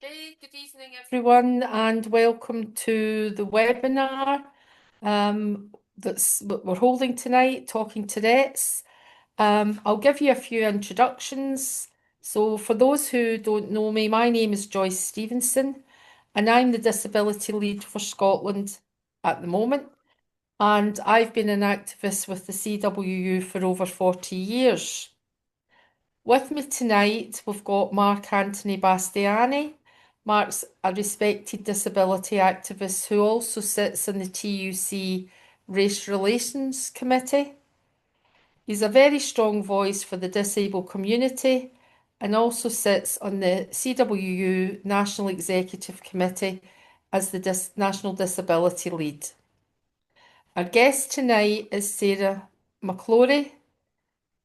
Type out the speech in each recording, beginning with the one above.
Hey, good evening, everyone, and welcome to the webinar that's what we're holding tonight, Talking Tourette's. I'll give you a few introductions. So, for those who don't know me, my name is Joyce Stevenson, and I'm the Disability Lead for Scotland at the moment. And I've been an activist with the CWU for over 40 years. With me tonight, we've got Mark Anthony Bastiani. Mark's a respected disability activist who also sits on the TUC Race Relations Committee. He's a very strong voice for the disabled community and also sits on the CWU National Executive Committee as the National Disability Lead. Our guest tonight is Sarah McClory,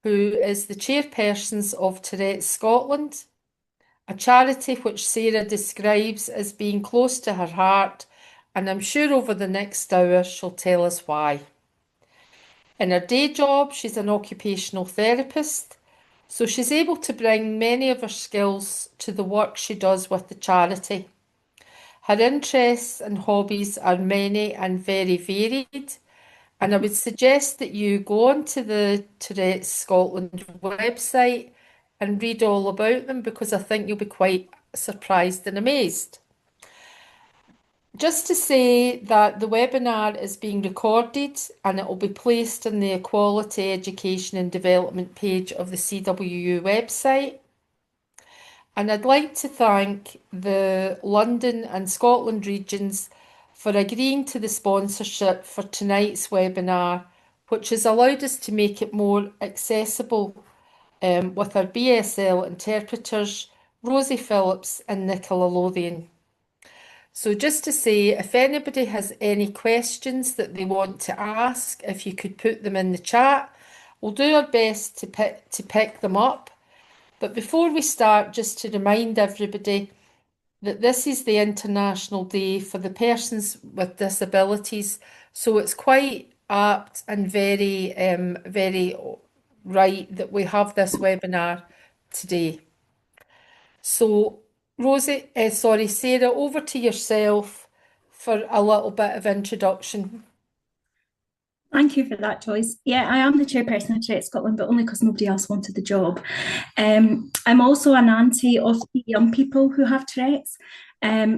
who is the chairperson of Tourette's Scotland, a charity which Sarah describes as being close to her heart, and I'm sure over the next hour she'll tell us why. In her day job, she's an occupational therapist, so she's able to bring many of her skills to the work she does with the charity. Her interests and hobbies are many and very varied, and I would suggest that you go onto the Tourette's Scotland website and read all about them because I think you'll be quite surprised and amazed. Just to say that the webinar is being recorded and it will be placed on the Equality, Education and Development page of the CWU website. And I'd like to thank the London and Scotland regions for agreeing to the sponsorship for tonight's webinar, which has allowed us to make it more accessible with our BSL interpreters, Rosie Phillips and Nicola Lothian. So just to say, if anybody has any questions that they want to ask, if you could put them in the chat, we'll do our best to pick them up. But before we start, just to remind everybody that this is the International Day for the Persons with Disabilities, so it's quite apt and very right that we have this webinar today. So, Sarah, over to yourself for a little bit of introduction. Thank you for that, Joyce. Yeah, I am the chairperson of Tourette's Scotland, but only because nobody else wanted the job. I'm also an auntie of the young people who have Tourette's.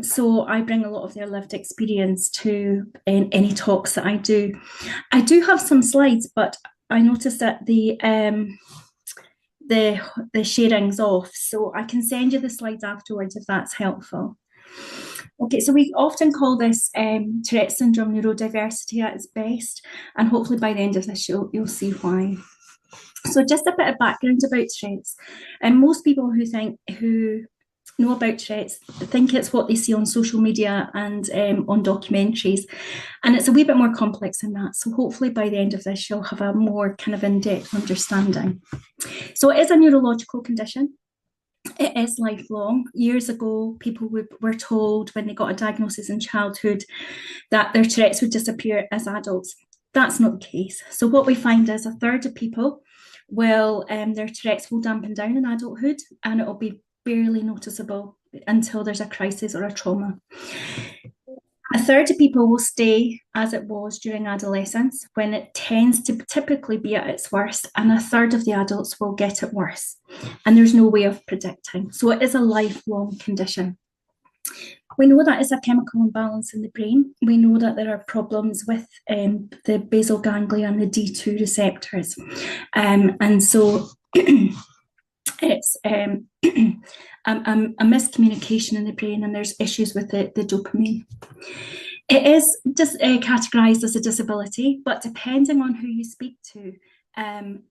So I bring a lot of their lived experience to any talks that I do. I do have some slides, but I noticed that the sharing's off, so I can send you the slides afterwards if that's helpful. Okay, so we often call this Tourette syndrome neurodiversity at its best, and hopefully by the end of this you'll see why. So just a bit of background about Tourette's. And most people who know about Tourette's think it's what they see on social media and on documentaries, and it's a wee bit more complex than that. So hopefully by the end of this you'll have a more kind of in-depth understanding. So it is a neurological condition. It is lifelong. Years ago, people were told when they got a diagnosis in childhood that their Tourette's would disappear as adults. That's not the case. So what we find is a third of people will, their Tourette's will dampen down in adulthood, and it will be barely noticeable until there's a crisis or a trauma. A third of people will stay as it was during adolescence, when it tends to typically be at its worst, and a third of the adults will get it worse. And there's no way of predicting. So it is a lifelong condition. We know that it's a chemical imbalance in the brain. We know that there are problems with the basal ganglia and the D2 receptors. And so it's a miscommunication in the brain, and there's issues with the dopamine. It is just categorized as a disability, but depending on who you speak to,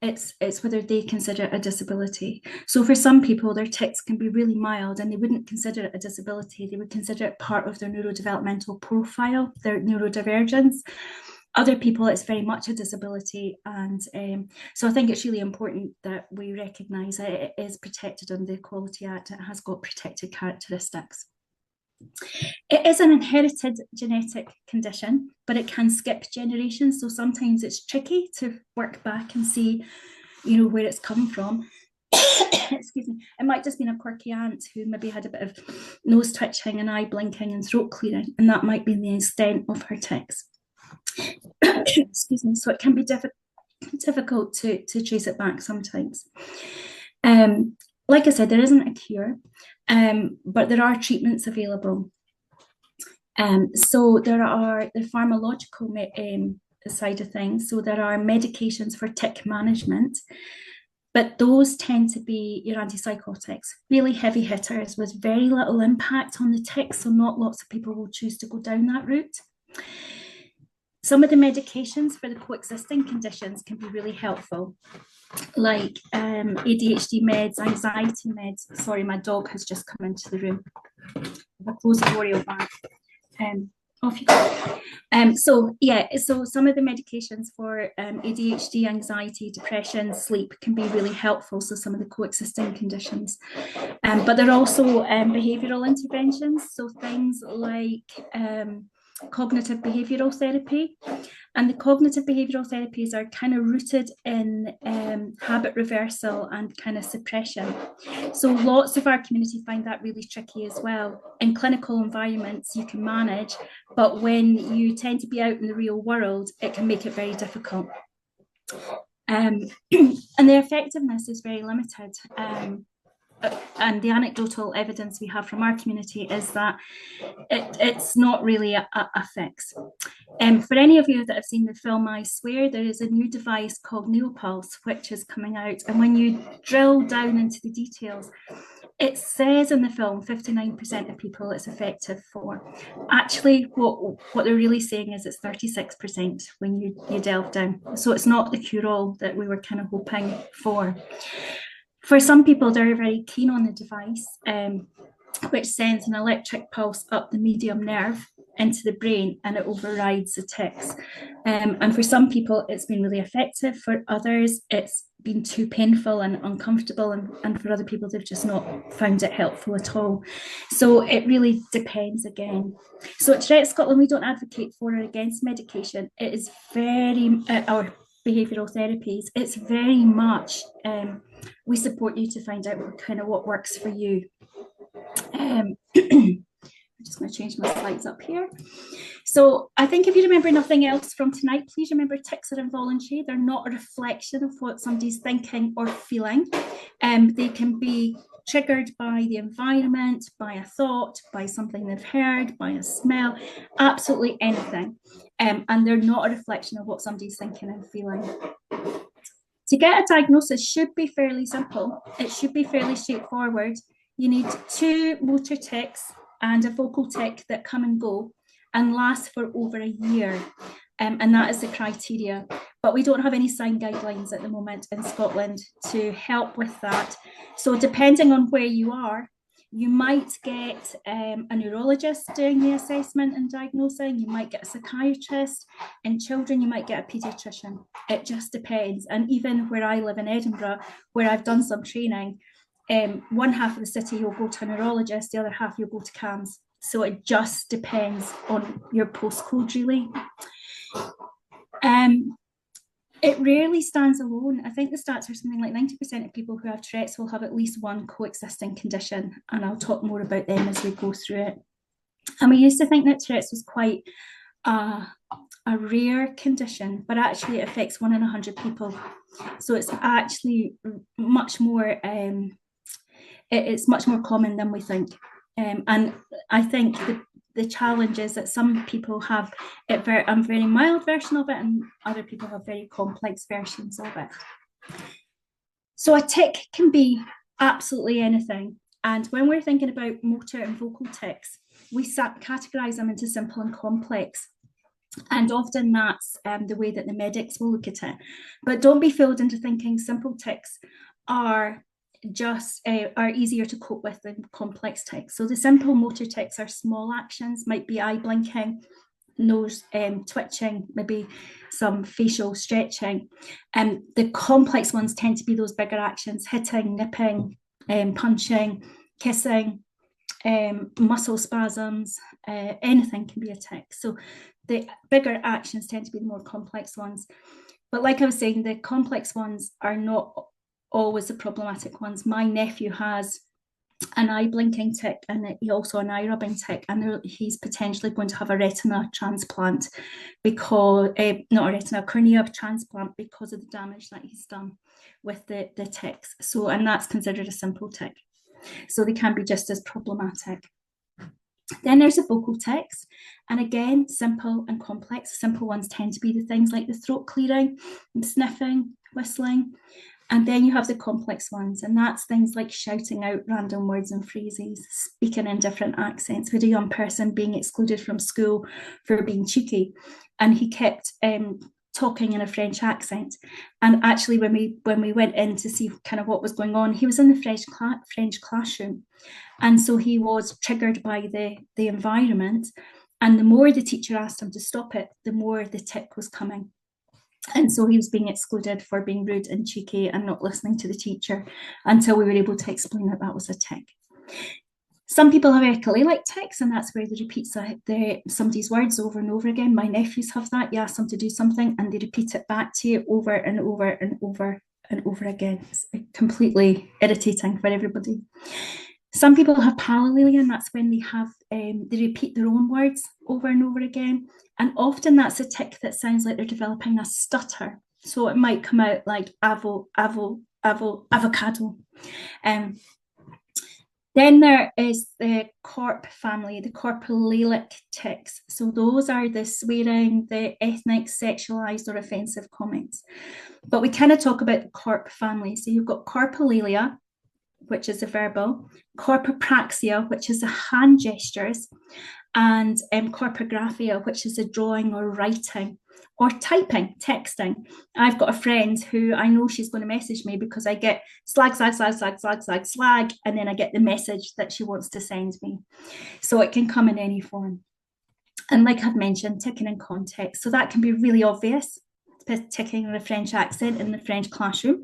it's whether they consider it a disability. So for some people, their tics can be really mild and they wouldn't consider it a disability. They would consider it part of their neurodevelopmental profile, their neurodivergence. Other people, it's very much a disability. And so I think it's really important that we recognise that it is protected under the Equality Act. It has got protected characteristics. It is an inherited genetic condition, but it can skip generations. So sometimes it's tricky to work back and see, where it's come from. excuse me, it might just been a quirky aunt who maybe had a bit of nose twitching and eye blinking and throat clearing, and that might be the extent of her tics. Excuse me. So it can be difficult to trace it back sometimes. Like I said, there isn't a cure, but there are treatments available. So there are the pharmacological side of things. So there are medications for tic management, but those tend to be your antipsychotics, really heavy hitters with very little impact on the tics. So not lots of people will choose to go down that route. Some of the medications for the coexisting conditions can be really helpful, like ADHD meds, anxiety meds. Sorry, my dog has just come into the room. I'll close the Oreo bag. Off you go. So some of the medications for ADHD, anxiety, depression, sleep can be really helpful. So some of the coexisting conditions, but there are also behavioural interventions. So things like cognitive behavioural therapy, and the cognitive behavioural therapies are kind of rooted in habit reversal and kind of suppression. So lots of our community find that really tricky as well. In clinical environments you can manage, but when you tend to be out in the real world, it can make it very difficult. And the effectiveness is very limited. And the anecdotal evidence we have from our community is that it's not really a fix. For any of you that have seen the film I Swear, there is a new device called Neopulse, which is coming out. And when you drill down into the details, it says in the film 59% of people it's effective for. Actually, what they're really saying is it's 36% when you delve down. So it's not the cure-all that we were kind of hoping for. For some people, they're very keen on the device, which sends an electric pulse up the medium nerve into the brain, and it overrides the tics. And for some people, it's been really effective. For others, it's been too painful and uncomfortable. And for other people, they've just not found it helpful at all. So it really depends again. So at Tourette's Scotland, we don't advocate for or against medication. It is very, our behavioural therapies, it's very much, we support you to find out kind of what works for you. I'm just going to change my slides up here. So I think if you remember nothing else from tonight, please remember tics are involuntary. They're not a reflection of what somebody's thinking or feeling. They can be triggered by the environment, by a thought, by something they've heard, by a smell, absolutely anything. And they're not a reflection of what somebody's thinking and feeling. To get a diagnosis should be fairly simple. It should be fairly straightforward. You need 2 motor tics and a vocal tic that come and go and last for over a year. And that is the criteria. But we don't have any sign guidelines at the moment in Scotland to help with that. So depending on where you are, you might get a neurologist doing the assessment and diagnosing. You might get a psychiatrist. In children, you might get a paediatrician. It just depends. And even where I live in Edinburgh, where I've done some training, one half of the city you'll go to a neurologist, the other half you'll go to CAMHS. So it just depends on your postcode, really. It rarely stands alone. I think the stats are something like 90% of people who have Tourette's will have at least one coexisting condition, and I'll talk more about them as we go through it. And we used to think that Tourette's was quite a rare condition, but actually it affects 1 in 100 people. So it's actually much more, it's much more common than we think. And I think the challenge is that some people have a very mild version of it, and other people have very complex versions of it. So a tic can be absolutely anything. And when we're thinking about motor and vocal tics, we categorize them into simple and complex. And often that's the way that the medics will look at it. But don't be fooled into thinking simple tics are easier to cope with than complex tics. So the simple motor tics are small actions, might be eye blinking, nose twitching, maybe some facial stretching. The complex ones tend to be those bigger actions: hitting, nipping, punching, kissing, muscle spasms, anything can be a tic. So the bigger actions tend to be the more complex ones. But like I was saying, the complex ones are not always the problematic ones. My nephew has an eye blinking tic and also an eye rubbing tic, and he's potentially going to have a retina transplant because not a retina, cornea transplant because of the damage that he's done with the tics. So, and that's considered a simple tic, so they can be just as problematic. Then there's the vocal tics, and again, simple and complex. Simple ones tend to be the things like the throat clearing, sniffing, whistling. And then you have the complex ones, and that's things like shouting out random words and phrases, speaking in different accents. We had a young person being excluded from school for being cheeky, and he kept talking in a French accent. And actually, when we went in to see kind of what was going on, he was in the French classroom, and so he was triggered by the environment. And the more the teacher asked him to stop it, the more the tic was coming. And so he was being excluded for being rude and cheeky and not listening to the teacher until we were able to explain that that was a tic. Some people have echolalic tics, and that's where they repeat somebody's words over and over again. My nephews have that. You ask them to do something and they repeat it back to you over and over and over and over again. It's completely irritating for everybody. Some people have parallelia, and that's when they repeat their own words over and over again. And often that's a tic that sounds like they're developing a stutter. So it might come out like avocado. Then there is the corp family, the corpulalic tics. So those are the swearing, the ethnic, sexualized, or offensive comments. But we kind of talk about the corp family. So you've got corpulalia, which is the verbal, corpopraxia, which is the hand gestures, and corpographia, which is the drawing or writing or typing, texting. I've got a friend who I know she's going to message me because I get slag, and then I get the message that she wants to send me. So it can come in any form. And like I've mentioned, ticking in context. So that can be really obvious, ticking in a French accent in the French classroom,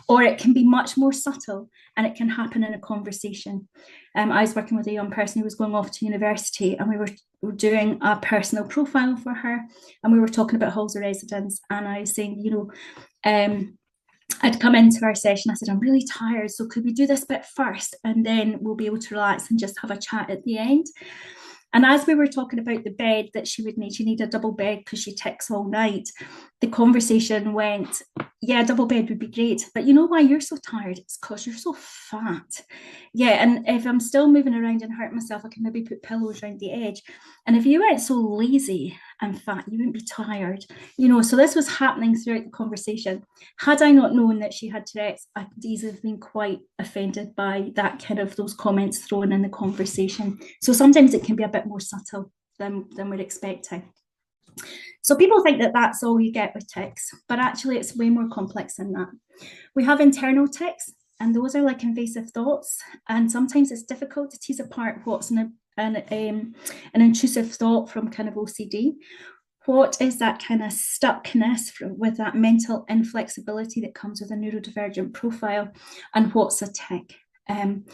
or it can be much more subtle and it can happen in a conversation. I was working with a young person who was going off to university, and we were doing a personal profile for her, and we were talking about halls of residence, and I was saying, I'd come into our session, I said, I'm really tired, so could we do this bit first and then we'll be able to relax and just have a chat at the end? And as we were talking about the bed that she would need, she needed a double bed because she tics all night. The conversation went, yeah, a double bed would be great. But you know why you're so tired? It's because you're so fat. Yeah, and if I'm still moving around and hurt myself, I can maybe put pillows around the edge. And if you weren't so lazy and fat, you wouldn't be tired. So this was happening throughout the conversation. Had I not known that she had Tourette's, I'd easily have been quite offended by that kind of those comments thrown in the conversation. So sometimes it can be a bit more subtle than we're expecting. So people think that that's all you get with tics, but actually it's way more complex than that. We have internal tics, and those are like invasive thoughts, and sometimes it's difficult to tease apart what's an intrusive thought from kind of OCD. What is that kind of stuckness with that mental inflexibility that comes with a neurodivergent profile, and what's a tic? And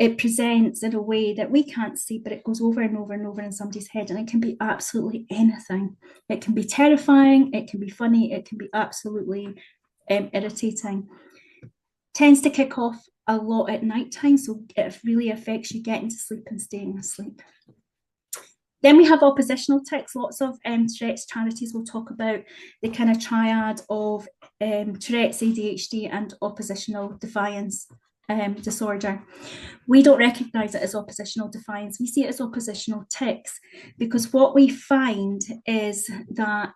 it presents in a way that we can't see, but it goes over and over and over in somebody's head, and it can be absolutely anything. It can be terrifying, it can be funny, it can be absolutely irritating. Tends to kick off a lot at nighttime, so it really affects you getting to sleep and staying asleep. Then we have oppositional tics. Lots of Tourette's charities will talk about the kind of triad of Tourette's, ADHD, and oppositional defiance disorder. We don't recognise it as oppositional defiance. We see it as oppositional tics, because what we find is that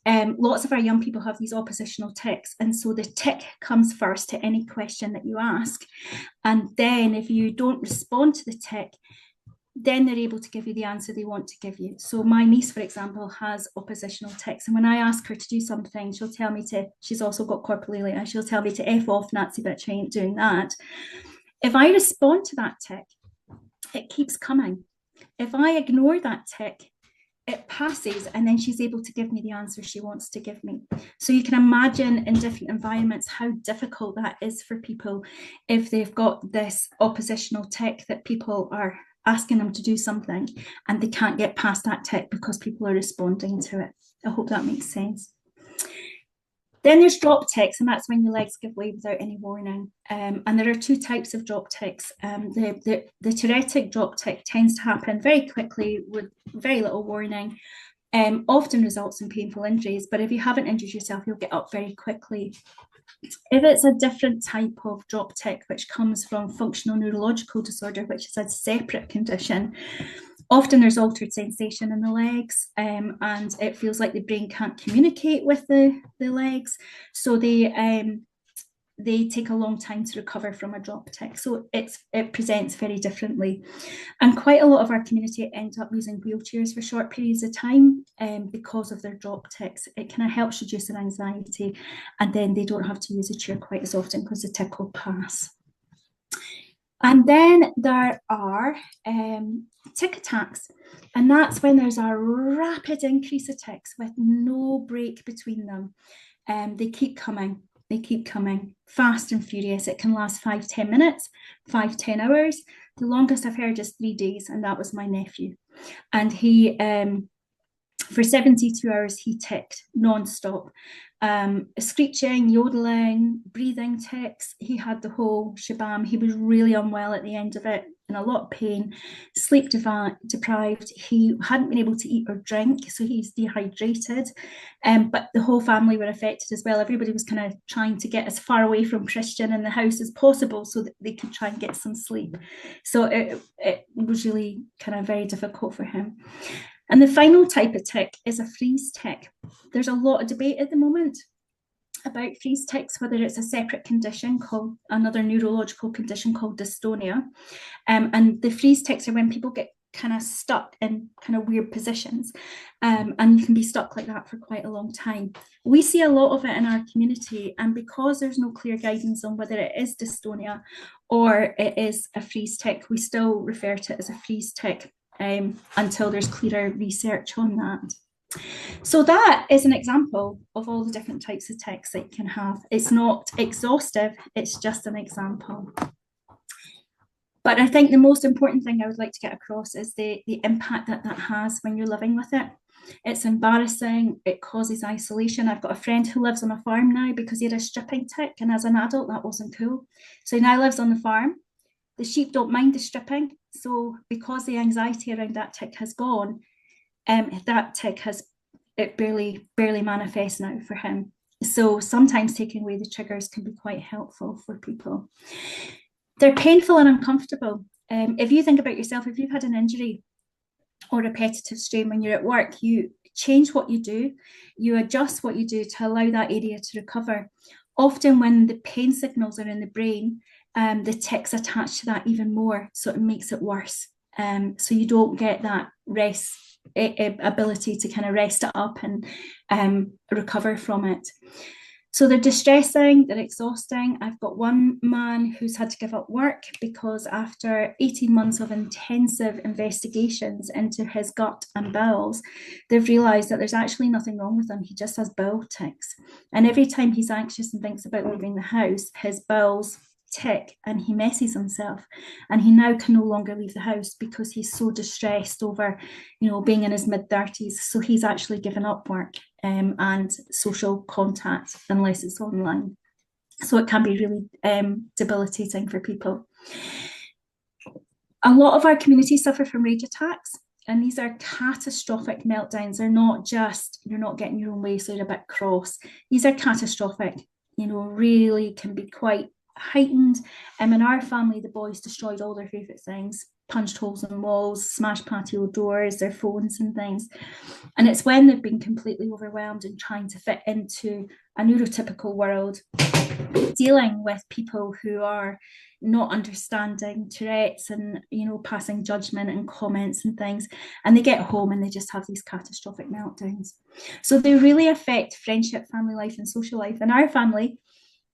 lots of our young people have these oppositional tics, and so the tic comes first to any question that you ask, and then if you don't respond to the tic, then they're able to give you the answer they want to give you. So my niece, for example, has oppositional tics, and when I ask her to do something, she'll tell me she's also got corpulalia, and she'll tell me to F off, Nazi bitch, I ain't doing that. If I respond to that tic, it keeps coming. If I ignore that tic, it passes, and then she's able to give me the answer she wants to give me. So you can imagine in different environments how difficult that is for people if they've got this oppositional tic that people are asking them to do something and they can't get past that tic because people are responding to it. I hope that makes sense. Then there's drop ticks, and that's when your legs give way without any warning. And there are two types of drop ticks. The tourettic drop tick tends to happen very quickly with very little warning, often results in painful injuries. But if you haven't injured yourself, you'll get up very quickly. If it's a different type of drop tick, which comes from functional neurological disorder, which is a separate condition, often there's altered sensation in the legs, and it feels like the brain can't communicate with the legs. So they take a long time to recover from a drop tick. So it presents very differently. And quite a lot of our community end up using wheelchairs for short periods of time because of their drop ticks. It kind of helps reduce their anxiety, and then they don't have to use a chair quite as often because the tick will pass. And then there are tick attacks, and that's when there's a rapid increase of ticks with no break between them. They keep coming, fast and furious. It can last 5-10 minutes, 5-10 hours. The longest I've heard is 3 days, and that was my nephew. And he, for 72 hours, he ticked non-stop. Screeching, yodeling, breathing ticks. He had the whole shebang. He was really unwell at the end of it, in a lot of pain, sleep deprived. He hadn't been able to eat or drink, so he's dehydrated. But the whole family were affected as well. Everybody was kind of trying to get as far away from Christian in the house as possible so that they could try and get some sleep. So it was really kind of very difficult for him. And the final type of tick is a freeze tick. There's a lot of debate at the moment about freeze ticks, whether it's a separate condition called another neurological condition called dystonia. And the freeze ticks are when people get kind of stuck in kind of weird positions, and you can be stuck like that for quite a long time. We see a lot of it in our community, and because there's no clear guidance on whether it is dystonia or it is a freeze tick, we still refer to it as a freeze tick until there's clearer research on that. So that is an example of all the different types of ticks that you can have. It's not exhaustive, it's just an example. But I think the most important thing I would like to get across is the impact that has when you're living with it. It's embarrassing, it causes isolation. I've got a friend who lives on a farm now because he had a stripping tick, and as an adult, that wasn't cool. So he now lives on the farm. The sheep don't mind the stripping. So because the anxiety around that tick has gone, that tick it barely manifests now for him. So sometimes taking away the triggers can be quite helpful for people. They're painful and uncomfortable. If you think about yourself, if you've had an injury or repetitive strain when you're at work, you change what you do, you adjust what you do to allow that area to recover. Often when the pain signals are in the brain, the ticks attach to that even more, so it makes it worse. So you don't get that rest ability to kind of rest it up and recover from it. So they're distressing, they're exhausting. I've got one man who's had to give up work because after 18 months of intensive investigations into his gut and bowels, they've realised that there's actually nothing wrong with him. He just has bowel ticks. And every time he's anxious and thinks about leaving the house, his bowels tick and he messes himself, and he now can no longer leave the house because he's so distressed over being in his mid-30s. So he's actually given up work and social contact unless it's online. So it can be really debilitating for people. A lot of our community suffer from rage attacks, and these are catastrophic meltdowns. They're not just you're not getting your own way, so you're a bit cross. These are catastrophic, really can be quite heightened. In our family, the boys destroyed all their favourite things, punched holes in walls, smashed patio doors, their phones and things. And it's when they've been completely overwhelmed and trying to fit into a neurotypical world, dealing with people who are not understanding Tourette's and passing judgment and comments and things, and they get home and they just have these catastrophic meltdowns. So they really affect friendship, family life and social life. In our family,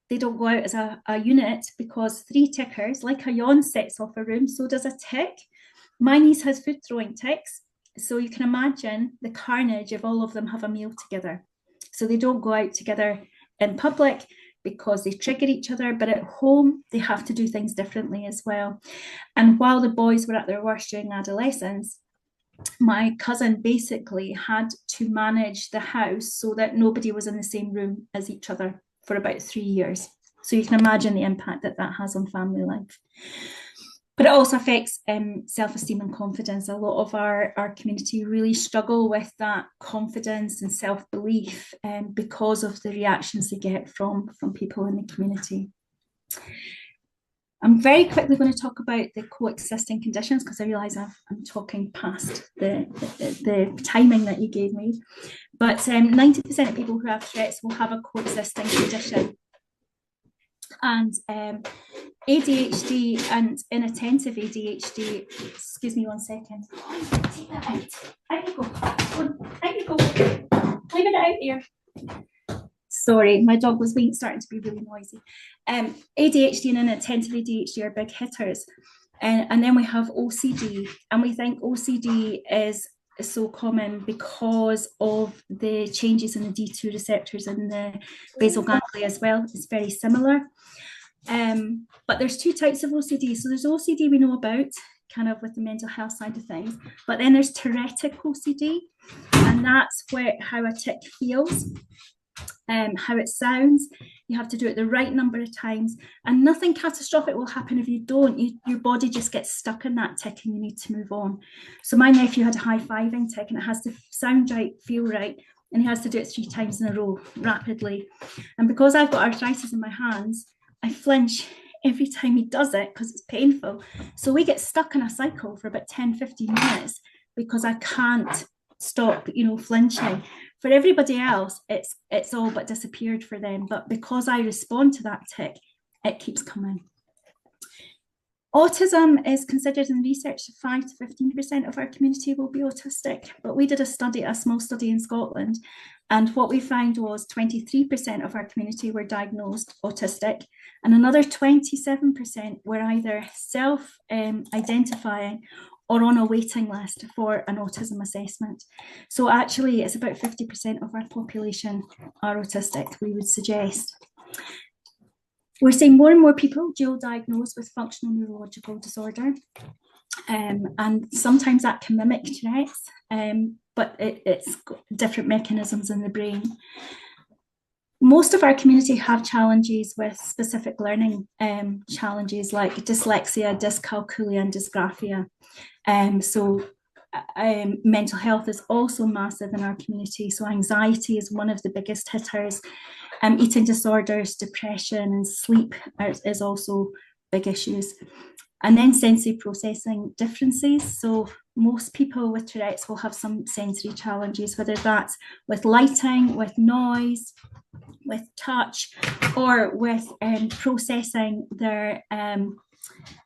they don't go out as a unit because 3 tickers, like a yawn, sets off a room, so does a tick. My niece has food throwing ticks, so you can imagine the carnage if all of them have a meal together. So they don't go out together in public because they trigger each other, but at home they have to do things differently as well. And while the boys were at their worst during adolescence, my cousin basically had to manage the house so that nobody was in the same room as each other for about 3 years. So you can imagine the impact that that has on family life. But it also affects self-esteem and confidence. A lot of our community really struggle with that confidence and self-belief because of the reactions they get from people in the community. I'm very quickly going to talk about the coexisting conditions because I realise I'm talking past the timing that you gave me. But 90% of people who have Tourette's will have a coexisting condition. And ADHD and inattentive ADHD, excuse me 1 second. Take that out. Out you go. Out you go. Leave it out here. Sorry, my dog was starting to be really noisy. ADHD and inattentive ADHD are big hitters. And then we have OCD, and we think OCD is so common because of the changes in the D2 receptors in the basal ganglia as well. It's very similar. But there's 2 types of OCD. So there's OCD we know about, kind of with the mental health side of things, but then there's Tourettic OCD, and that's how a tic feels. How it sounds. You have to do it the right number of times, and nothing catastrophic will happen if you don't. Your body just gets stuck in that tic and you need to move on. So my nephew had a high-fiving tic, and it has to sound right, feel right, and he has to do it 3 times in a row rapidly. And because I've got arthritis in my hands, I flinch every time he does it because it's painful. So we get stuck in a cycle for about 10-15 minutes because I can't stop, flinching. For everybody else, it's all but disappeared for them. But because I respond to that tic, it keeps coming. Autism is considered in research 5 to 15% of our community will be autistic. But we did a small study in Scotland, and what we found was 23% of our community were diagnosed autistic, and another 27% were either self-identifying or on a waiting list for an autism assessment. So actually, it's about 50% of our population are autistic, we would suggest. We're seeing more and more people dual diagnosed with functional neurological disorder. And sometimes that can mimic Tourette's, but it's different mechanisms in the brain. Most of our community have challenges with specific learning challenges like dyslexia, dyscalculia, and dysgraphia. Mental health is also massive in our community. So anxiety is one of the biggest hitters. Eating disorders, depression, and sleep is also big issues. And then sensory processing differences. So most people with Tourette's will have some sensory challenges, whether that's with lighting, with noise, with touch, or with processing their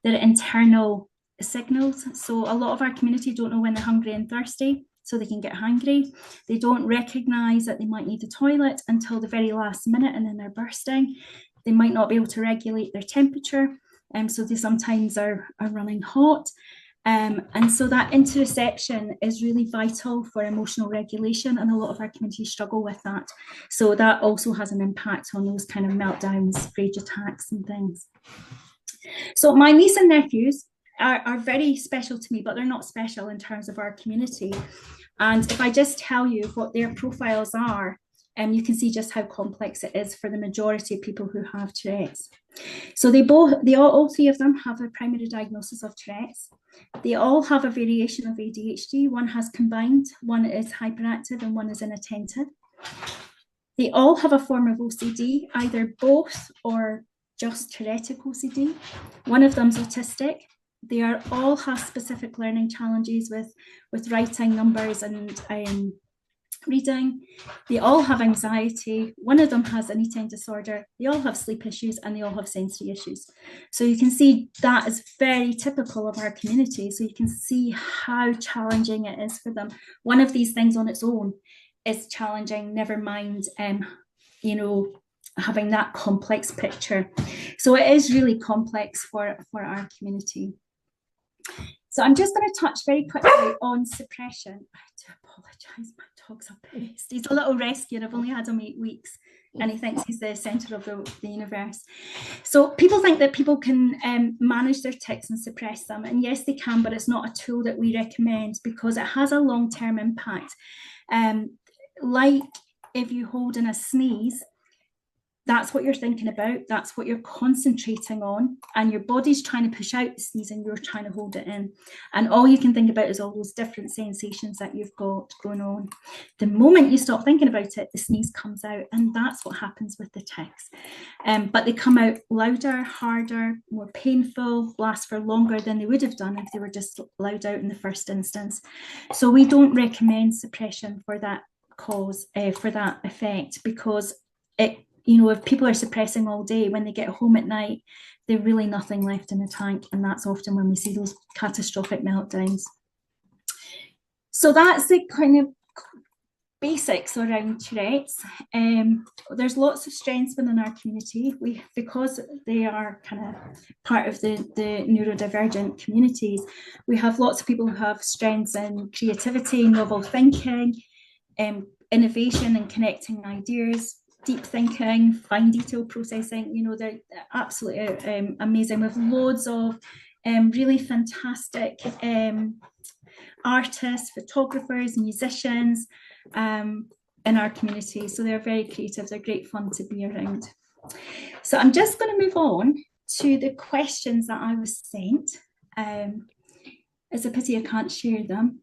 internal signals. So a lot of our community don't know when they're hungry and thirsty, so they can get hungry. They don't recognise that they might need the toilet until the very last minute, and then they're bursting. They might not be able to regulate their temperature, so they sometimes are running hot. And so that interoception is really vital for emotional regulation, and a lot of our community struggle with that. So that also has an impact on those kind of meltdowns, rage attacks and things. So my niece and nephews are very special to me, but they're not special in terms of our community. And if I just tell you what their profiles are, you can see just how complex it is for the majority of people who have Tourette's. So all 3 of them have a primary diagnosis of Tourette's. They all have a variation of ADHD. One has combined, one is hyperactive, and one is inattentive. They all have a form of OCD, either both or just Tourettic OCD. One of them's autistic. They all have specific learning challenges with writing, numbers, and reading. They all have anxiety. One of them has an eating disorder. They all have sleep issues, and they all have sensory issues. So you can see that is very typical of our community. So you can see how challenging it is for them. One of these things on its own is challenging, never mind, having that complex picture. So it is really complex for our community. So I'm just going to touch very quickly on suppression. I do apologise, my dog's a pest. He's a little rescuer. I've only had him 8 weeks, and he thinks he's the centre of the universe. So people think that people can manage their tics and suppress them. And yes, they can, but it's not a tool that we recommend because it has a long-term impact. Like if you hold in a sneeze, that's what you're thinking about. That's what you're concentrating on. And your body's trying to push out the sneeze and you're trying to hold it in. And all you can think about is all those different sensations that you've got going on. The moment you stop thinking about it, the sneeze comes out. And that's what happens with the tics. But they come out louder, harder, more painful, last for longer than they would have done if they were just loud out in the first instance. So we don't recommend suppression for that cause, for that effect, because if people are suppressing all day, when they get home at night, there's really nothing left in the tank. And that's often when we see those catastrophic meltdowns. So that's the kind of basics around Tourette's. There's lots of strengths within our community. Because they are kind of part of the neurodivergent communities, we have lots of people who have strengths in creativity, novel thinking, innovation and connecting ideas, deep thinking, fine detail processing. They're absolutely amazing. With loads of really fantastic artists, photographers, musicians in our community. So they're very creative. They're great fun to be around. So I'm just going to move on to the questions that I was sent. It's a pity I can't share them.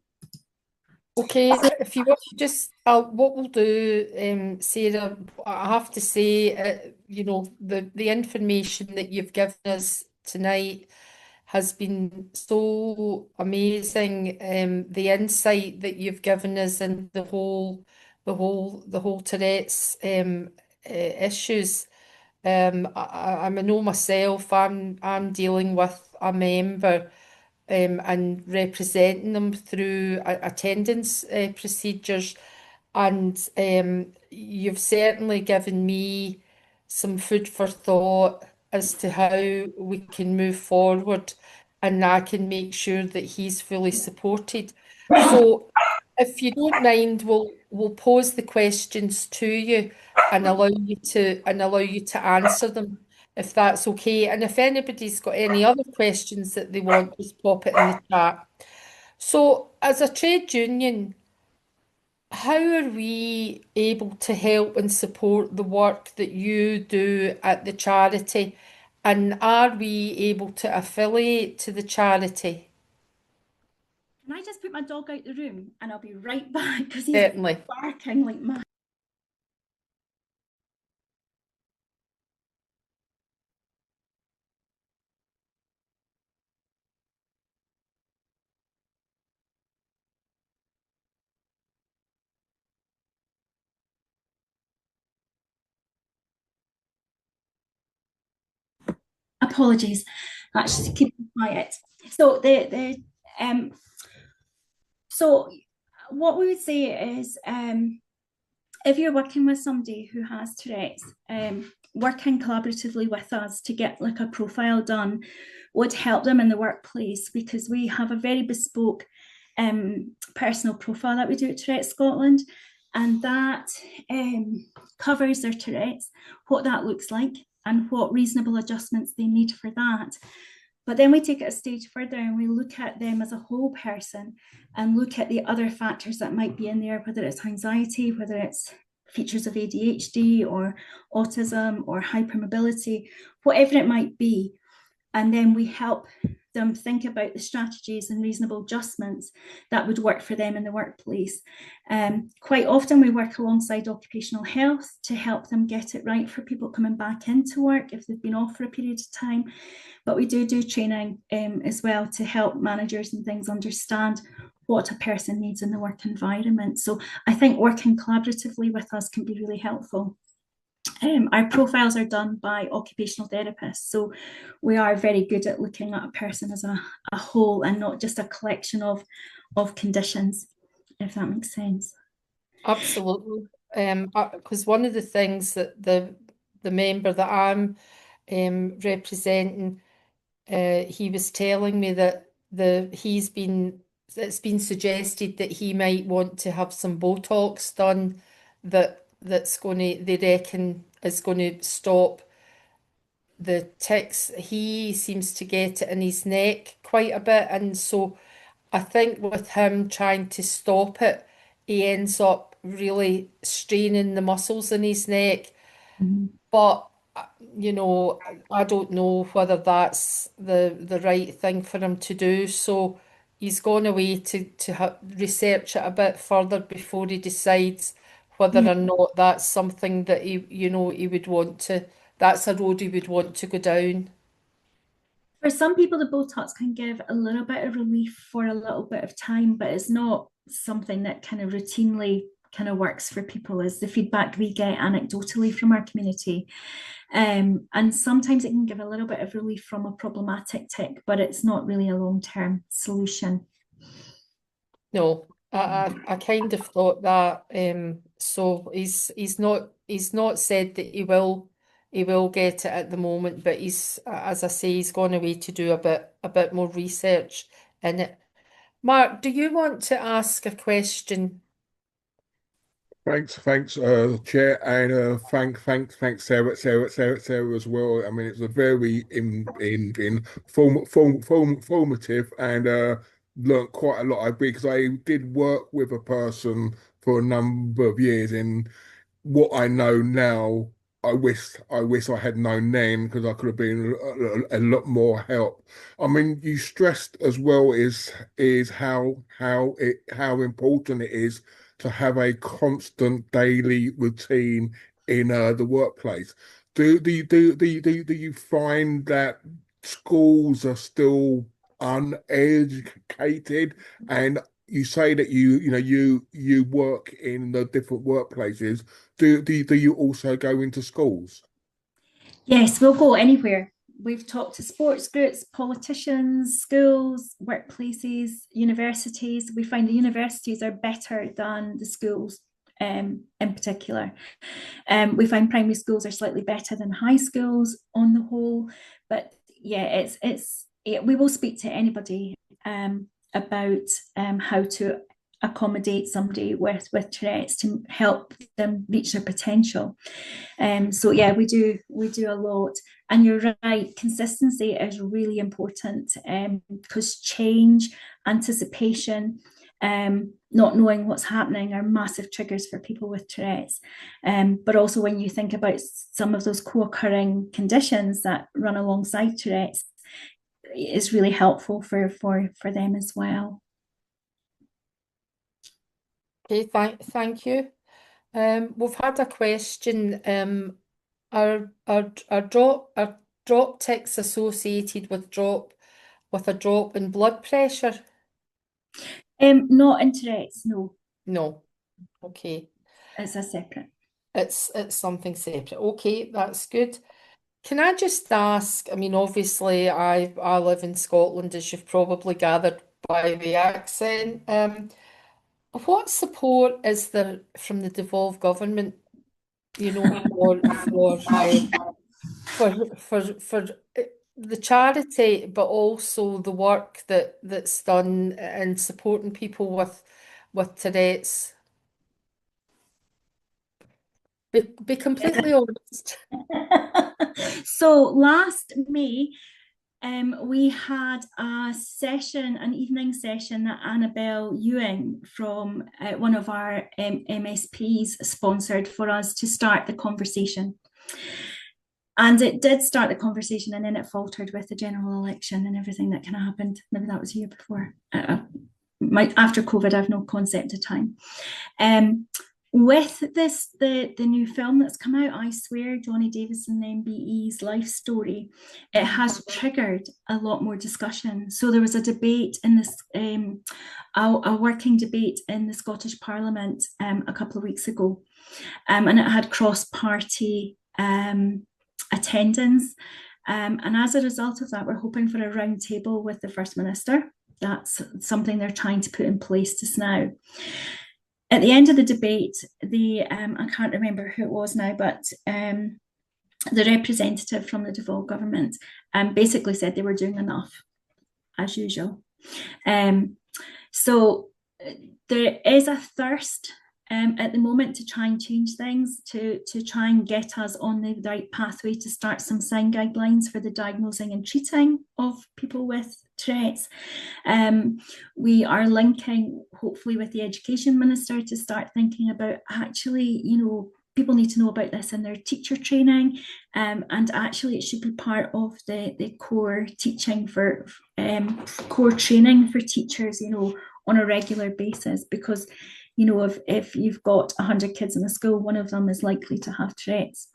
Okay, if you want to just, what we'll do, Sarah, I have to say, the information that you've given us tonight has been so amazing. The insight that you've given us and the whole Tourette's issues. I know myself. I'm dealing with a member and representing them through attendance procedures. And you've certainly given me some food for thought as to how we can move forward and I can make sure that he's fully supported. So if you don't mind, we'll pose the questions to you and allow you to answer them if that's okay. And if anybody's got any other questions that they want, just pop it in the chat. So, as a trade union, how are we able to help and support the work that you do at the charity? And are we able to affiliate to the charity? Can I just put my dog out the room and I'll be right back because he's Certainly. barking like mad. Apologies, that's just keep quiet. So so what we would say is if you're working with somebody who has Tourette's, working collaboratively with us to get like a profile done would help them in the workplace because we have a very bespoke personal profile that we do at Tourette's Scotland, and that covers their Tourette's, what that looks like, and what reasonable adjustments they need for that. But then we take it a stage further and we look at them as a whole person and look at the other factors that might be in there, whether it's anxiety, whether it's features of ADHD or autism or hypermobility, whatever it might be. And then we help them think about the strategies and reasonable adjustments that would work for them in the workplace. Quite often we work alongside occupational health to help them get it right for people coming back into work if they've been off for a period of time. But we do training as well to help managers and things understand what a person needs in the work environment. So I think working collaboratively with us can be really helpful. Our profiles are done by occupational therapists, so we are very good at looking at a person as a whole and not just a collection of conditions, if that makes sense. Absolutely. Because one of the things that the member that I'm representing, he was telling me that he's been it's been suggested that he might want to have some Botox done that's going to, they reckon, is going to stop the ticks. He seems to get it in his neck quite a bit, and so I think with him trying to stop it, he ends up really straining the muscles in his neck. Mhm. But you know, I don't know whether that's the right thing for him to do. So he's gone away to research it a bit further before he decides whether Yeah. or not that's something that he would want to. That's a road he would want to go down. For some people, the Botox can give a little bit of relief for a little bit of time, but it's not something that kind of routinely kind of works for people, is the feedback we get anecdotally from our community. And sometimes it can give a little bit of relief from a problematic tick, but it's not really a long-term solution. No, I kind of thought that. So he's not said that he will get it at the moment, but he's, as I say, he's gone away to do a bit more research in it. Mark, do you want to ask a question? Thanks, Chair, and thanks, Sarah as well. I mean, it's a very formative and learned quite a lot. I because I did work with a person for a number of years, and what I know now, I wish I had known then because I could have been a lot more help. I mean, you stressed as well is how important it is to have a constant daily routine in the workplace. Do you find that schools are still uneducated? And you say that you work in the different workplaces. Do you also go into schools? Yes, we'll go anywhere. We've talked to sports groups, politicians, schools, workplaces, universities. We find the universities are better than the schools in particular. We find primary schools are slightly better than high schools on the whole. But yeah, we will speak to anybody about how to accommodate somebody with Tourette's to help them reach their potential. So yeah, we do a lot. And you're right, consistency is really important because change, anticipation, not knowing what's happening are massive triggers for people with Tourette's. But also when you think about some of those co-occurring conditions that run alongside Tourette's, it's really helpful for them as well. Okay, thank you. We've had a question. Are drop ticks associated with a drop in blood pressure? Not in Tourette's, no, No. Okay. it's a separate. It's something separate. Okay, that's good. Can I just ask, I mean, obviously I live in Scotland, as you've probably gathered by the accent. What support is there from the devolved government, for the charity, but also the work that's done in supporting people with Tourette's? Be completely honest. So last May, we had a session, an evening session that Annabelle Ewing from one of our MSPs sponsored for us to start the conversation. And it did start the conversation, and then it faltered with the general election and everything that kind of happened. Maybe that was a year before. After COVID, I've no concept of time. With the new film that's come out, I Swear, Johnny Davis and the MBE's life story, it has triggered a lot more discussion. So there was a debate in this, a working debate in the Scottish Parliament a couple of weeks ago, and it had cross-party attendance. And as a result of that, we're hoping for a round table with the First Minister. That's something they're trying to put in place just now. At the end of the debate, I can't remember who it was now, but the representative from the devolved government basically said they were doing enough, as usual. So there is a thirst at the moment to try and change things, to try and get us on the right pathway to start some sign guidelines for the diagnosing and treating of people with Tourette's. We are linking, hopefully, with the Education Minister to start thinking about actually, people need to know about this in their teacher training, and actually it should be part of the core teaching for core training for teachers, on a regular basis, because if you've got 100 kids in a school, one of them is likely to have Tourette's.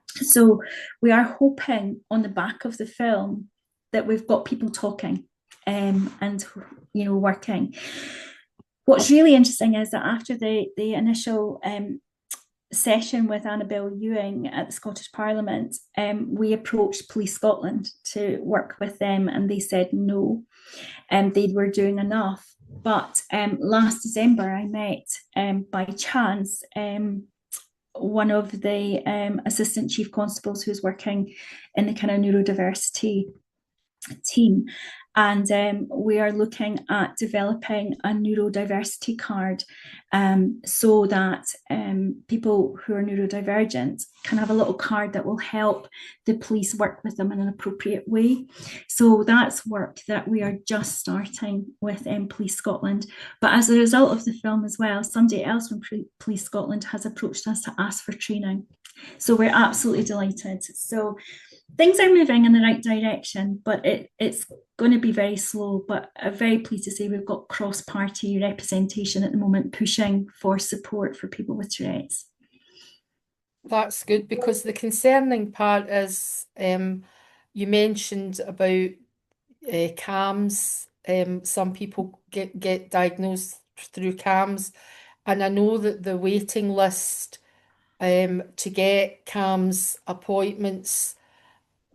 So we are hoping on the back of the film that we've got people talking and working. What's really interesting is that after the initial session with Annabel Ewing at the Scottish Parliament, we approached Police Scotland to work with them, and they said no, they were doing enough. But last December, I met by chance one of the assistant chief constables who's working in the kind of neurodiversity team. And we are looking at developing a neurodiversity card so that people who are neurodivergent can have a little card that will help the police work with them in an appropriate way. So that's work that we are just starting with Police Scotland. But as a result of the film as well, somebody else from Police Scotland has approached us to ask for training. So we're absolutely delighted. So things are moving in the right direction, but it's going to be very slow. But I'm very pleased to say we've got cross-party representation at the moment pushing for support for people with Tourette's. That's good, because the concerning part is you mentioned about CAMS. Some people get diagnosed through CAMS, and I know that the waiting list to get CAMS appointments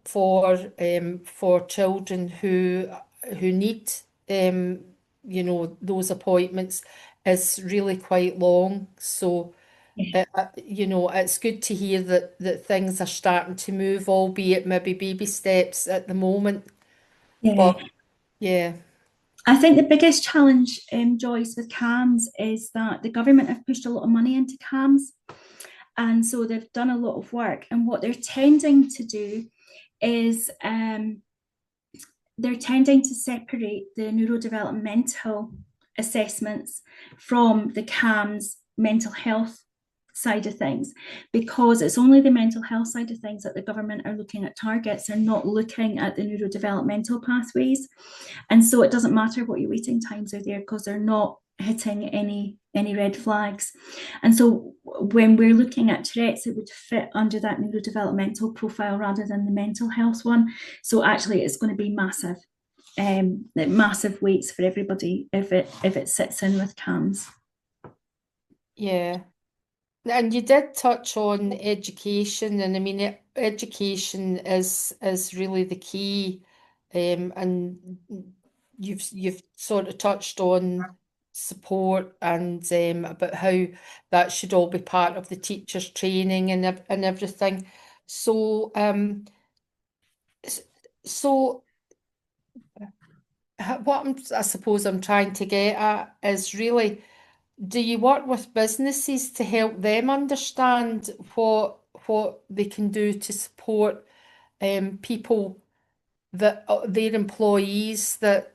for children who need those appointments is really quite long. So it's good to hear that things are starting to move, albeit maybe baby steps at the moment. Yeah. But yeah. I think the biggest challenge, Joyce, with CAMS is that the government have pushed a lot of money into CAMS. And so they've done a lot of work. And what they're tending to do is they're tending to separate the neurodevelopmental assessments from the CAMS mental health side of things, because it's only the mental health side of things that the government are looking at targets. They're not looking at the neurodevelopmental pathways. And so it doesn't matter what your waiting times are there, because they're not hitting any red flags. And so when we're looking at Tourette's, it would fit under that neurodevelopmental profile rather than the mental health one. So actually it's going to be massive weights for everybody if it sits in with CAMS. Yeah. And you did touch on education, and I mean, education is really the key, and you've sort of touched on support and about how that should all be part of the teachers' training and everything. So so I suppose I'm trying to get at is really, do you work with businesses to help them understand what they can do to support people that their employees that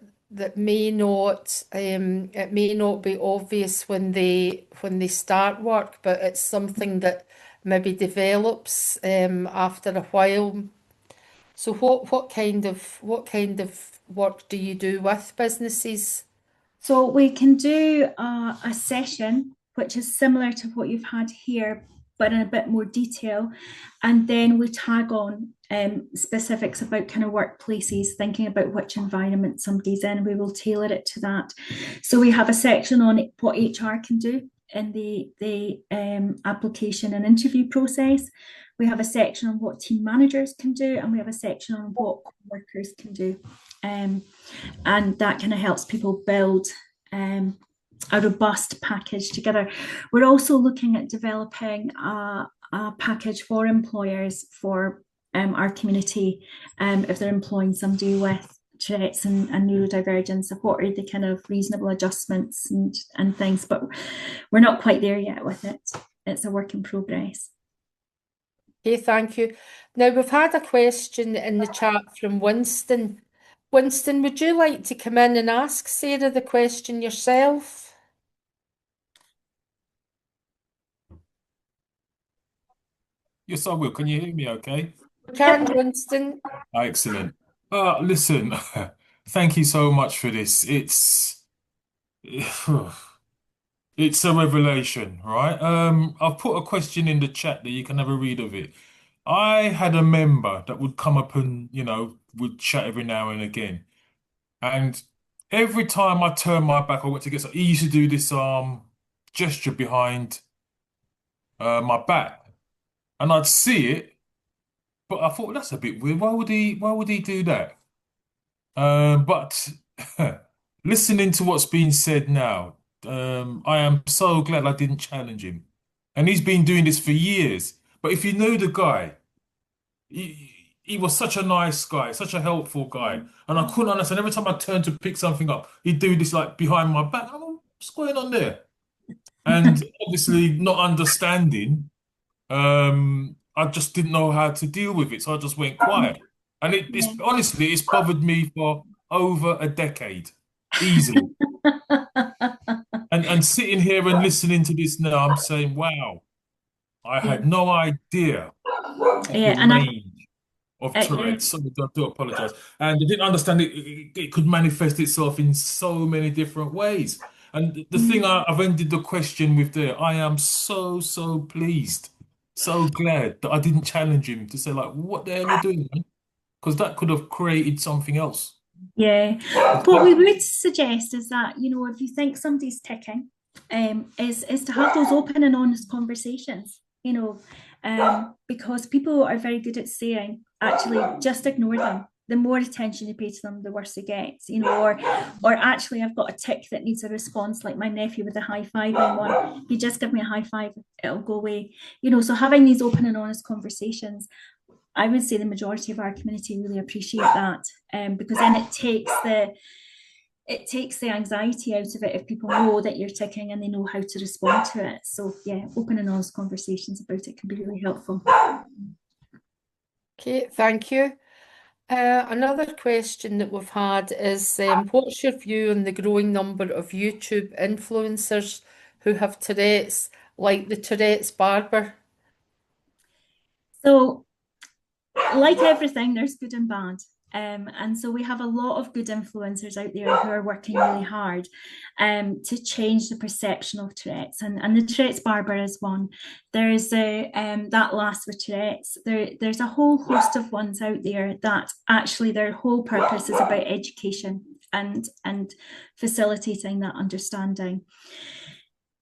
may not it may not be obvious when they start work, but it's something that maybe develops after a while. So what kind of work do you do with businesses? So we can do a session which is similar to what you've had here, but in a bit more detail. And then we tag on specifics about kind of workplaces, thinking about which environment somebody's in. We will tailor it to that. So we have a section on what HR can do in the application and interview process. We have a section on what team managers can do, and we have a section on what workers can do. And that kind of helps people build a robust package together. We're also looking at developing a package for employers for our community if they're employing somebody with Tourette's and neurodivergence, of what are the kind of reasonable adjustments and things, but we're not quite there yet with it. It's a work in progress. Okay, thank you. Now, we've had a question in the chat from Winston. Winston, would you like to come in and ask Sarah the question yourself? Yes, I will. Can you hear me okay? We can, Winston. Excellent. Listen, thank you so much for this. It's a revelation, right? I've put a question in the chat that you can have a read of it. I had a member that would come up and, would chat every now and again. And every time I turned my back, I went to get some, he used to do this gesture behind my back. And I'd see it, but I thought that's a bit weird. Why would he do that? But listening to what's being said now, I am so glad I didn't challenge him. And he's been doing this for years. But if you know the guy, he was such a nice guy, such a helpful guy. And I couldn't understand. Every time I turned to pick something up, he'd do this like behind my back. I'm like, what's going on there? And obviously not understanding, I just didn't know how to deal with it. So I just went quiet. And it's Yeah. honestly, it's bothered me for over a decade, easily. And sitting here and listening to this now, I'm saying, wow, I Yeah. had no idea of the Yeah, and range of yeah. Tourette's. So I do apologize. And I didn't understand it could manifest itself in so many different ways. And the thing I've ended the question with there, I am so, so pleased, so glad that I didn't challenge him to say, like, what the hell are you doing, man? Because that could have created something else. Yeah. What we would suggest is that, if you think somebody's ticking, is to have those open and honest conversations, because people are very good at saying, actually, just ignore them. The more attention you pay to them, the worse it gets, or actually, I've got a tick that needs a response, like my nephew with the high five one. You just give me a high five, it'll go away. So having these open and honest conversations, I would say the majority of our community really appreciate that, because then it takes the anxiety out of it if people know that you're ticking and they know how to respond to it. So yeah, open and honest conversations about it can be really helpful. Okay, thank you. Another question that we've had is, what's your view on the growing number of YouTube influencers who have Tourette's, like the Tourette's barber? So, like everything, there's good and bad. And so we have a lot of good influencers out there who are working really hard to change the perception of Tourette's. And the Tourette's barber is one. There's that lass with Tourette's. There's a whole host of ones out there that actually their whole purpose is about education and facilitating that understanding.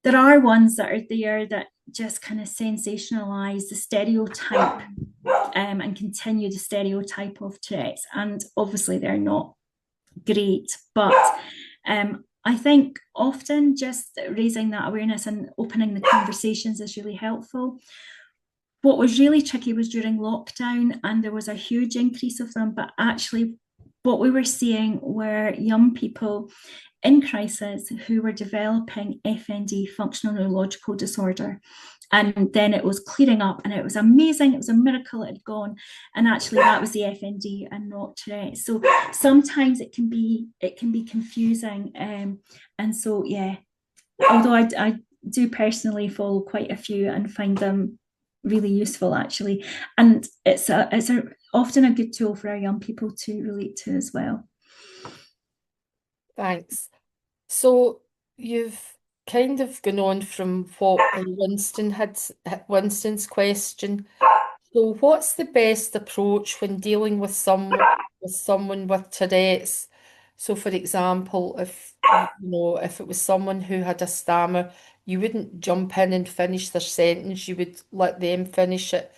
There are ones that are there that just kind of sensationalize the stereotype and continue the stereotype of Tourette's. And obviously they're not great, but I think often just raising that awareness and opening the conversations is really helpful. What was really tricky was during lockdown, and there was a huge increase of them, but actually what we were seeing were young people in crisis who were developing FND, functional neurological disorder. And then it was clearing up, and it was amazing. It was a miracle it had gone. And actually that was the FND and not Tourette's. So sometimes it can be confusing. And so, yeah, although I do personally follow quite a few and find them really useful, actually. And it's often a good tool for our young people to relate to as well. Thanks. So you've kind of gone on from what Winston's question. So what's the best approach when dealing with someone with Tourette's? So for example, if it was someone who had a stammer, you wouldn't jump in and finish their sentence, you would let them finish it.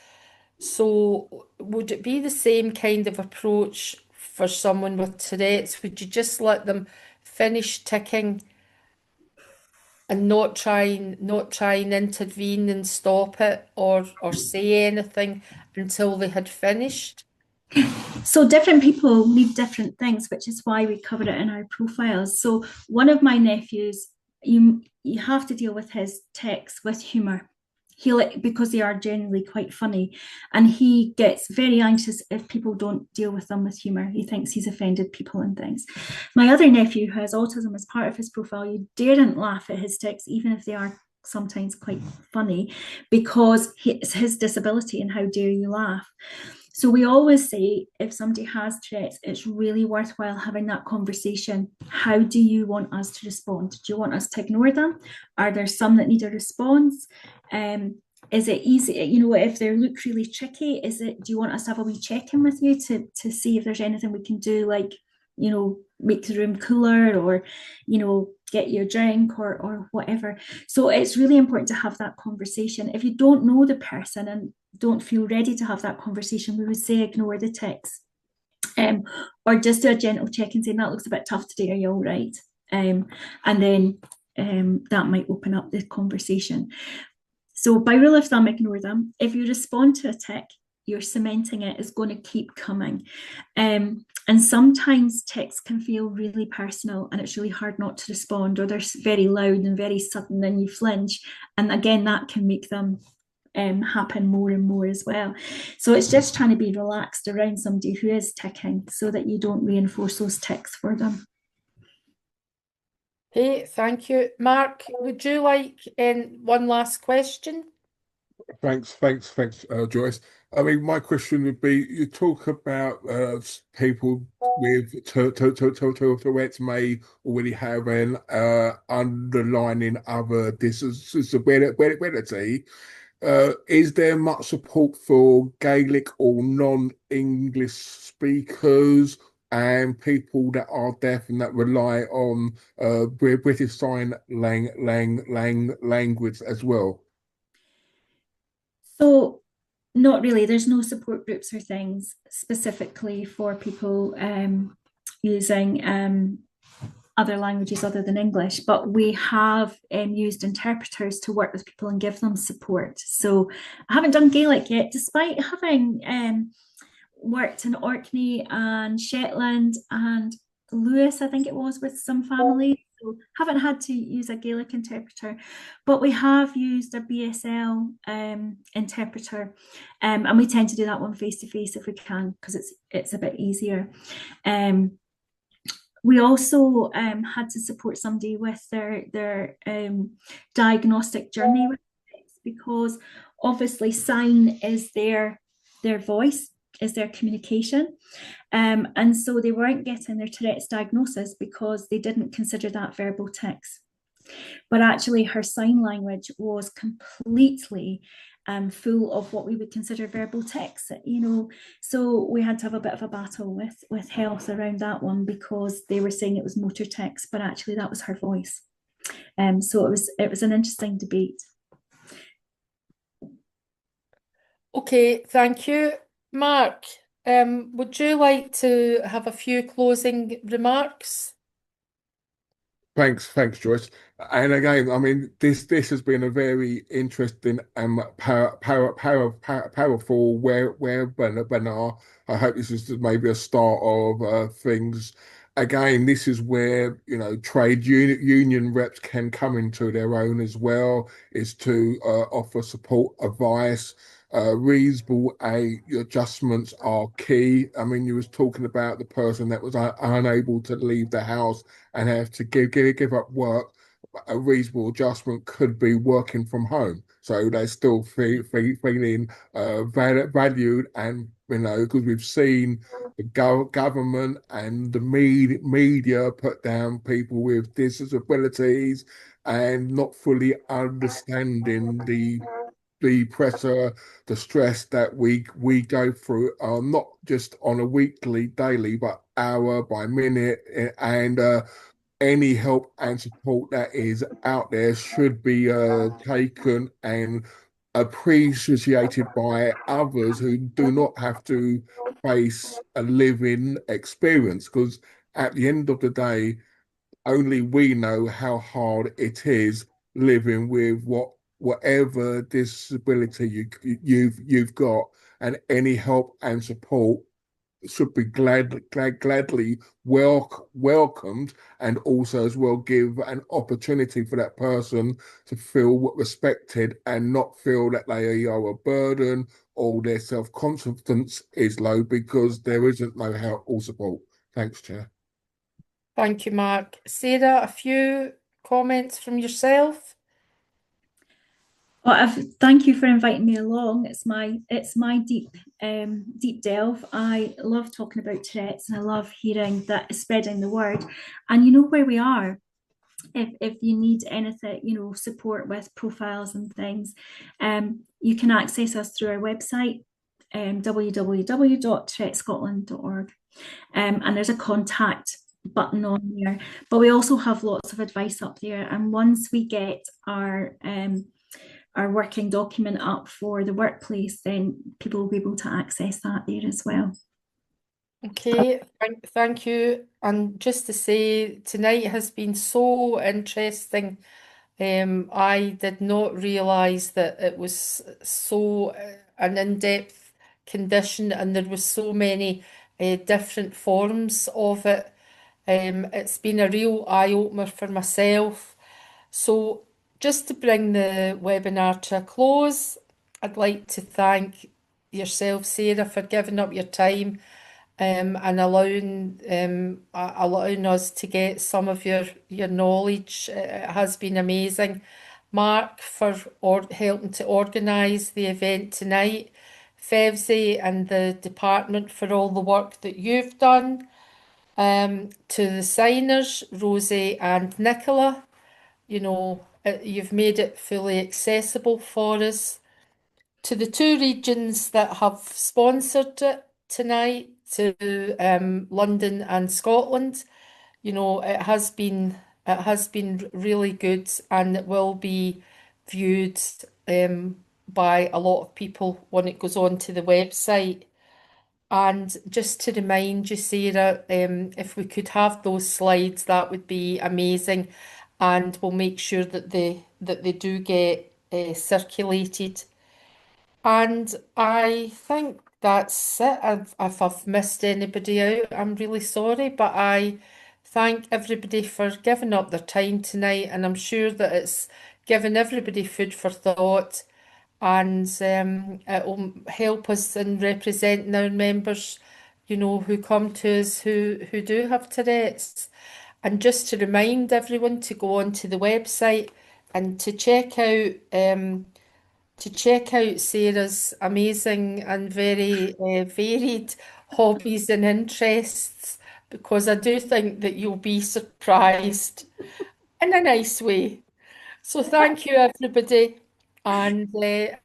So would it be the same kind of approach for someone with Tourette's? Would you just let them finish ticking and not try and intervene and stop it or say anything until they had finished? So different people need different things, which is why we cover it in our profiles. So one of my nephews, you have to deal with his texts with humor. Because they are generally quite funny, and he gets very anxious if people don't deal with them with humor. He thinks he's offended people and things. My other nephew, who has autism as part of his profile, you daren't laugh at his texts, even if they are sometimes quite funny, because it's his disability, and how dare you laugh. So we always say, if somebody has Tourette's, it's really worthwhile having that conversation. How do you want us to respond? Do you want us to ignore them? Are there some that need a response? Is it easy, if they look really tricky, do you want us to have a wee check-in with you to see if there's anything we can do, like, make the room cooler, or, get you a drink, or whatever. So it's really important to have that conversation. If you don't know the person and don't feel ready to have that conversation, we would say ignore the text. Or just do a gentle check and say, that looks a bit tough today, are you all right? And then that might open up the conversation. So by rule of thumb, ignore them. If you respond to a tick, you're cementing it, is going to keep coming. And sometimes ticks can feel really personal, and it's really hard not to respond, or they're very loud and very sudden and you flinch. And again, that can make them happen more and more as well. So it's just trying to be relaxed around somebody who is ticking, so that you don't reinforce those ticks for them. Hey, thank you. Mark, would you like one last question? Thanks, Joyce. I mean, my question would be: you talk about people with Tourette's may already have an underlying other disability. Is there much support for Gaelic or non-English speakers and people that are deaf and that rely on British Sign Language as well? So not really. There's no support groups or things specifically for people using other languages other than English, but we have used interpreters to work with people and give them support. So I haven't done Gaelic yet, despite having worked in Orkney and Shetland and Lewis, I think it was, with some families. So haven't had to use a Gaelic interpreter, but we have used a BSL interpreter, and we tend to do that one face to face if we can, because it's a bit easier. We also had to support somebody with their diagnostic journey with it, because obviously sign is their voice, is their communication. And so they weren't getting their Tourette's diagnosis because they didn't consider that verbal tics. But actually her sign language was completely full of what we would consider verbal tics, so we had to have a bit of a battle with health around that one, because they were saying it was motor tics, but actually that was her voice. So it was an interesting debate. Okay, thank you. Mark, would you like to have a few closing remarks? Thanks, Joyce. And again, I mean, this has been a very interesting and powerful webinar. I hope this is maybe a start of things. Again, this is where trade union reps can come into their own as well. Is to offer support, advice. Reasonable adjustments are key. I mean, you was talking about the person that was unable to leave the house and have to give up work. A reasonable adjustment could be working from home, so they're still feeling valued, and because we've seen the government and the media put down people with disabilities and not fully understanding the pressure, the stress that we go through, not just on a weekly, daily, but hour by minute, and any help and support that is out there should be taken and appreciated by others who do not have to face a living experience. Because at the end of the day, only we know how hard it is living with whatever disability you've got, and any help and support should be gladly welcomed, and also as well give an opportunity for that person to feel respected and not feel that they are a burden or their self-confidence is low because there isn't no help or support. Thanks, Chair. Thank you, Mark. Sarah, a few comments from yourself? Well, thank you for inviting me along. It's my deep delve. I love talking about Tourette's, and I love hearing that, spreading the word. And you know where we are. If you need anything, support with profiles and things, you can access us through our website, www.tourettescotland.org, and there's a contact button on there. But we also have lots of advice up there. And once we get our working document up for the workplace, then people will be able to access that there as well. Okay, thank you. And just to say, tonight has been so interesting. I did not realise that it was so an in-depth condition, and there was so many different forms of it. It's been a real eye-opener for myself. So, just to bring the webinar to a close, I'd like to thank yourself, Sarah, for giving up your time and allowing us to get some of your knowledge. It has been amazing. Mark, for helping to organise the event tonight. Fevzi and the department for all the work that you've done. To the signers, Rosie and Nicola, you've made it fully accessible for us. To the two regions that have sponsored it tonight, to London and Scotland, it has been really good, and it will be viewed by a lot of people when it goes on to the website. And just to remind you, Sarah, if we could have those slides, that would be amazing, and we'll make sure that they do get circulated. And I think that's it. If I've missed anybody out, I'm really sorry, but I thank everybody for giving up their time tonight, and I'm sure that it's given everybody food for thought, and it will help us in representing our members, who come to us who do have Tourette's. And just to remind everyone to go onto the website and to check out Sarah's amazing and very varied hobbies and interests, because I do think that you'll be surprised in a nice way. So thank you, everybody, and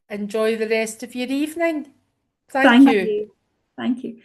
enjoy the rest of your evening. Thank Thank you. you. Thank you.